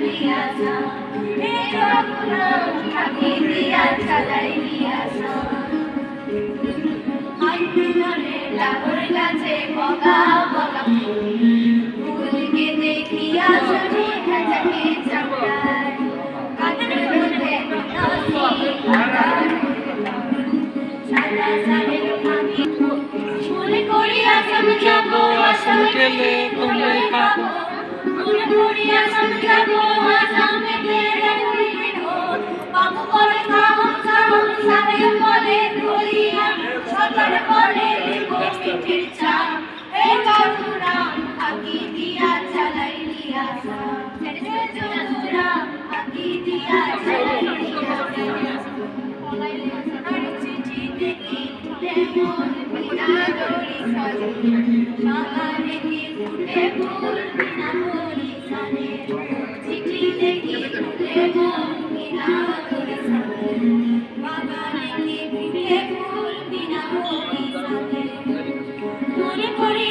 लियासा हे रघुना थाकी दिया चलाई लियासा आइतुने लागोर गाছে बगा बगा फूल के देखिया सुनी खचके चमकाय काटने मধ্যে नासी सादा सारे लोकानी মনে করি আসাম যাব আসাম গেলে তুমি পাবো মনে করি আসাম যাব আসাম গেলে তুমি পাবো বলে কাম কাম সারে বলে করিয়া সদর বলে গোষ্ঠীর চাপ হে চতুরা আকি দিয়া চালাই লিয়াসা হে চতুরা আকি দিয়া চালাই লিয়াসা পলাই লিয়াসা আর চিঠি দেখি মন বিনা দড়ি সাজে সাগানে কি ফুটে ফুল বিনা দড়ি সাজে চিঠি দেখি ফুটে মন বিনা দড়ি সাজে বাগানে কি ফুটে ফুল বিনা দড়ি সাজে মনে করি